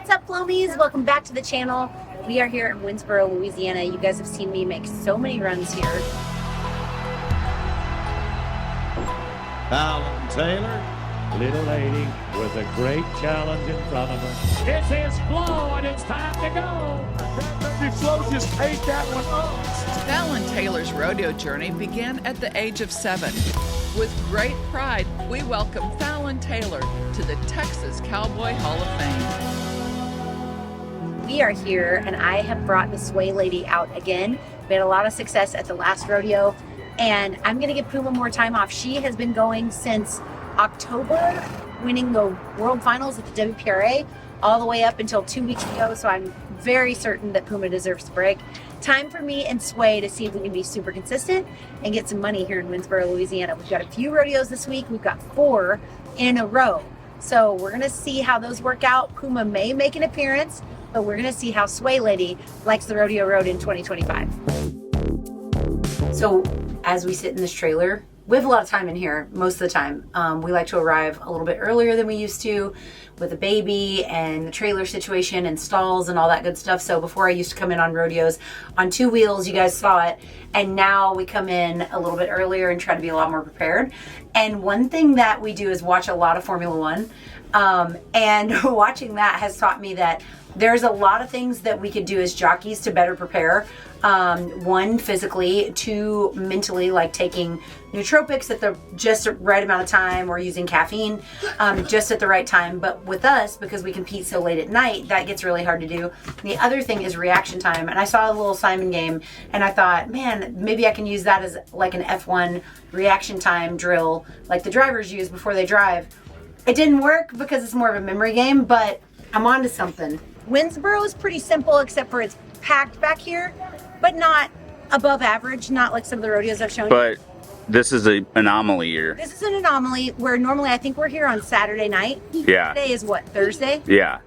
What's up, Flomies? Welcome back to the channel. We are here in Winnsboro, Louisiana. You guys have seen me make so many runs here. Fallon Taylor, little lady with a great challenge in front of her. This is Flo, and it's time to go. Baby Flo just ate that one up. Fallon Taylor's rodeo journey began at the age of 7. With great pride, we welcome Fallon Taylor to the Texas Cowboy Hall of Fame. We are here, and I have brought the Sway Lady out again. We had a lot of success at the last rodeo, and I'm going to give Puma more time off. She has been going since October, winning the World Finals at the WPRA all the way up until 2 weeks ago, so I'm very certain that Puma deserves a break. Time for me and Sway to see if we can be super consistent and get some money here in Winnsboro, Louisiana. We've got a few rodeos this week. We've got 4 in a row. So we're going to see how those work out. Puma may make an appearance, but we're going to see how Sway Lady likes the rodeo road in 2025. So as we sit in this trailer, we have a lot of time in here most of the time. We like to arrive a little bit earlier than we used to with a baby and the trailer situation and stalls and all that good stuff. So before I used to come in on rodeos on 2 wheels, you guys saw it. And now we come in a little bit earlier and try to be a lot more prepared. And one thing that we do is watch a lot of Formula One. And watching that has taught me that there's a lot of things that we could do as jockeys to better prepare. 1, physically, 2, mentally, like taking nootropics at the just right amount of time or using caffeine just at the right time. But with us, because we compete so late at night, that gets really hard to do. The other thing is reaction time. And I saw a little Simon game and I thought, man, maybe I can use that as like an F1 reaction time drill like the drivers use before they drive. It didn't work because it's more of a memory game, but I'm on to something. Winnsboro is pretty simple except for it's packed back here, but not above average, not like some of the rodeos I've shown you. But this is an anomaly year. This is an anomaly where normally I think we're here on Saturday night. Yeah. Today is what, Thursday? Yeah.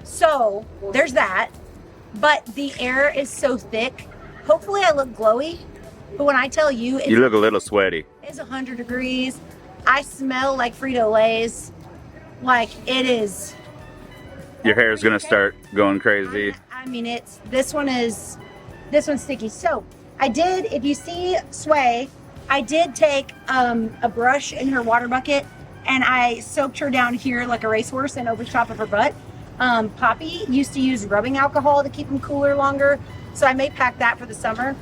So there's that, but the air is so thick. Hopefully I look glowy, but when I tell you, You look a little sweaty. It's 100 degrees. I smell like Frito-Lays. Like it is. Your hair is gonna start going crazy. I mean, this one's sticky. So I did, if you see Sway, I did take a brush in her water bucket and I soaked her down here like a racehorse and over the top of her butt. Poppy used to use rubbing alcohol to keep them cooler longer. So I may pack that for the summer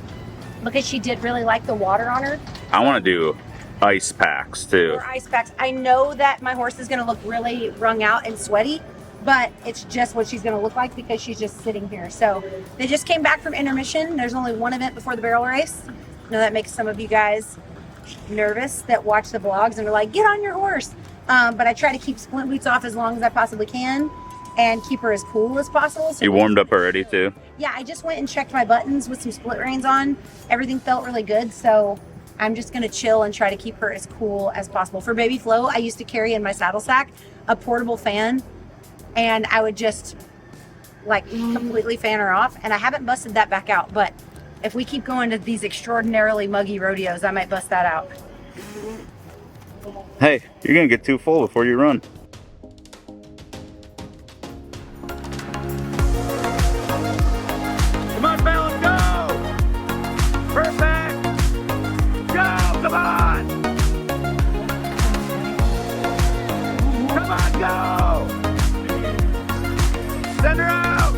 because she did really like the water on her. I want to do ice packs too. Or ice packs. I know that my horse is going to look really wrung out and sweaty, but it's just what she's going to look like because she's just sitting here. So they just came back from intermission. There's only one event before the barrel race. I know that makes some of you guys nervous that watch the vlogs and are like, get on your horse. But I try to keep splint boots off as long as I possibly can and keep her as cool as possible. So you warmed up already too? Yeah, I just went and checked my buttons with some split reins on. Everything felt really good. So I'm just going to chill and try to keep her as cool as possible. For baby Flo, I used to carry in my saddle sack a portable fan. And I would just like completely fan her off. And I haven't busted that back out. But if we keep going to these extraordinarily muggy rodeos, I might bust that out. Hey, you're gonna get too full before you run. Come on, Fallon, go! Perfect! Go, come on! Come on, go! Send her out!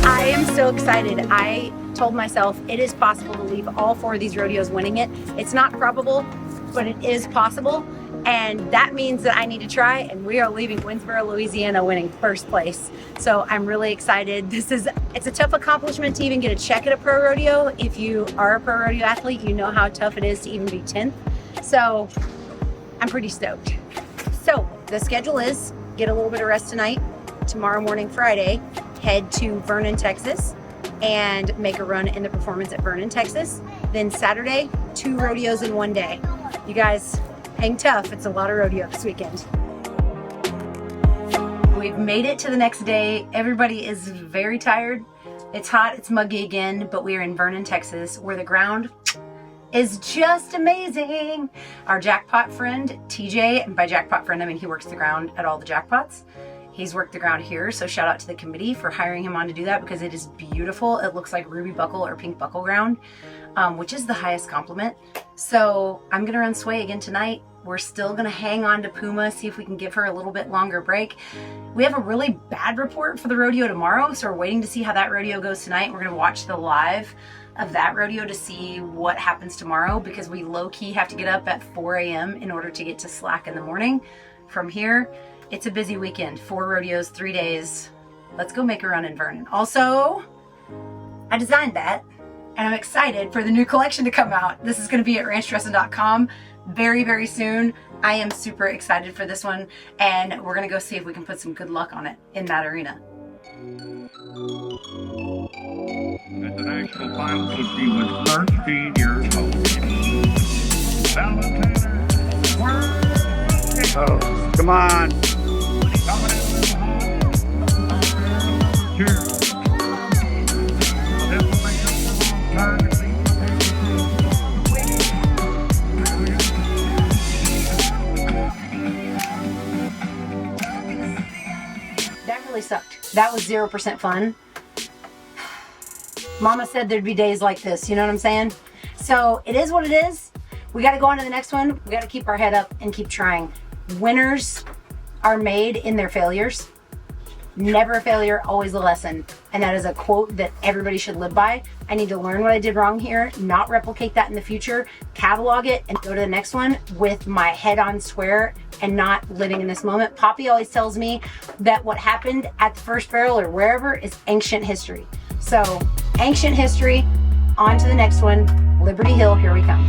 I am so excited. I told myself it is possible to leave all 4 of these rodeos winning it. It's not probable, but it is possible. And that means that I need to try, and we are leaving Winnsboro, Louisiana winning first place. So I'm really excited. It's a tough accomplishment to even get a check at a pro rodeo. If you are a pro rodeo athlete, you know how tough it is to even be 10th. So I'm pretty stoked. So the schedule is get a little bit of rest tonight, tomorrow morning, Friday, head to Vernon, Texas, and make a run in the performance at Vernon, Texas. Then Saturday, 2 rodeos in 1 day. You guys hang tough. It's a lot of rodeo this weekend. We've made it to the next day. Everybody is very tired. It's hot, it's muggy again, but we are in Vernon, Texas, where the ground is just amazing. Our jackpot friend, TJ, and by jackpot friend, I mean he works the ground at all the jackpots. He's worked the ground here, so shout out to the committee for hiring him on to do that because it is beautiful. It looks like ruby buckle or pink buckle ground, which is the highest compliment. So I'm gonna run Sway again tonight. We're still gonna hang on to Puma, see if we can give her a little bit longer break. We have a really bad report for the rodeo tomorrow, so we're waiting to see how that rodeo goes tonight. We're gonna watch the live of that rodeo to see what happens tomorrow because we low-key have to get up at 4 a.m. in order to get to Slack in the morning. From here, it's a busy weekend. 4 rodeos, 3 days. Let's go make a run in Vernon. Also, I designed that and I'm excited for the new collection to come out. This is gonna be at ranchdressin.com very, very soon. I am super excited for this one and we're gonna go see if we can put some good luck on it in that arena. At the national finals, she was 13 years old. Fallon Oh, come on. That really sucked. That was 0% fun. Mama said there'd be days like this, you know what I'm saying? So it is what it is. We got to go on to the next one. We got to keep our head up and keep trying. Winners are made in their failures. Never a failure, always a lesson. And that is a quote that everybody should live by. I need to learn what I did wrong here, not replicate that in the future, catalog it, and go to the next one with my head on square and not living in this moment. Poppy always tells me that what happened at the first barrel or wherever is ancient history. So, ancient history, on to the next one. Liberty Hill, here we come.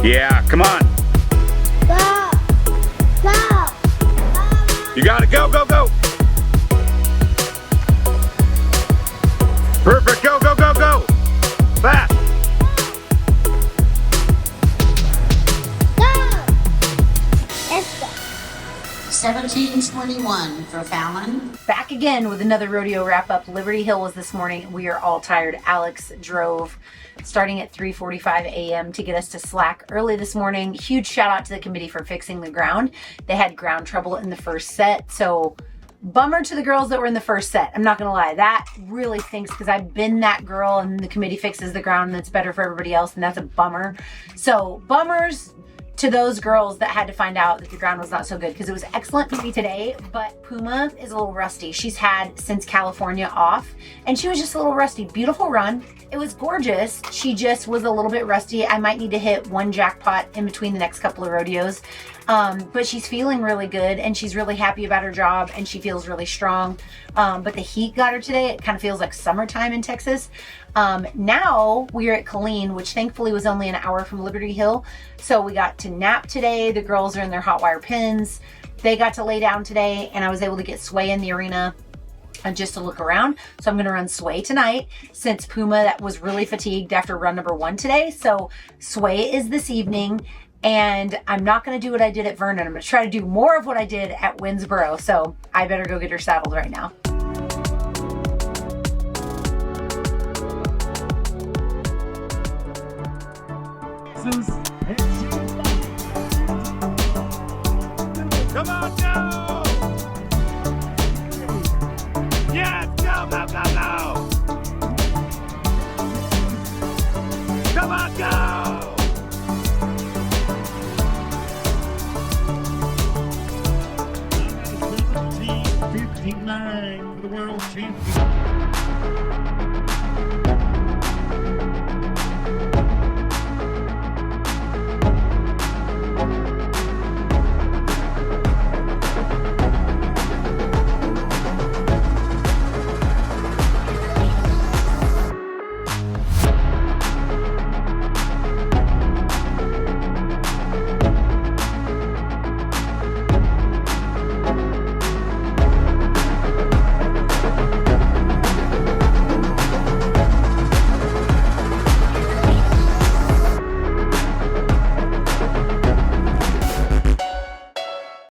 Yeah, come on. Go! Go! You gotta go, go, go. Perfect, go, go, go, go. Fast. Go! Let's go. 17:21 for Fallon. Back again with another rodeo wrap up. Liberty Hill was this morning. We are all tired. Alex drove starting at 3:45 a.m. to get us to Slack early this morning. Huge shout out to the committee for fixing the ground. They had ground trouble in the first set, so bummer to the girls that were in the first set. I'm not gonna lie, that really stinks because I've been that girl and the committee fixes the ground and it's better for everybody else, and that's a bummer. So bummers to those girls that had to find out that the ground was not so good because it was excellent for me today, but Puma is a little rusty. She's had since California off and she was just a little rusty. Beautiful run. It was gorgeous. She just was a little bit rusty. I might need to hit one jackpot in between the next couple of rodeos. But she's feeling really good and she's really happy about her job and she feels really strong. But the heat got her today. It kind of feels like summertime in Texas. Now we are at Colleen, which thankfully was only an hour from Liberty Hill. So we got to nap today. The girls are in their hot wire pins. They got to lay down today and I was able to get Sway in the arena just to look around. So I'm gonna run Sway tonight since Puma that was really fatigued after run number 1 today. So Sway is this evening and I'm not gonna do what I did at Vernon. I'm gonna try to do more of what I did at Winnsboro. So I better go get her saddled right now. Come on, go! Yes, go, go, go, go! Come on, go! 17:59 for the world champion.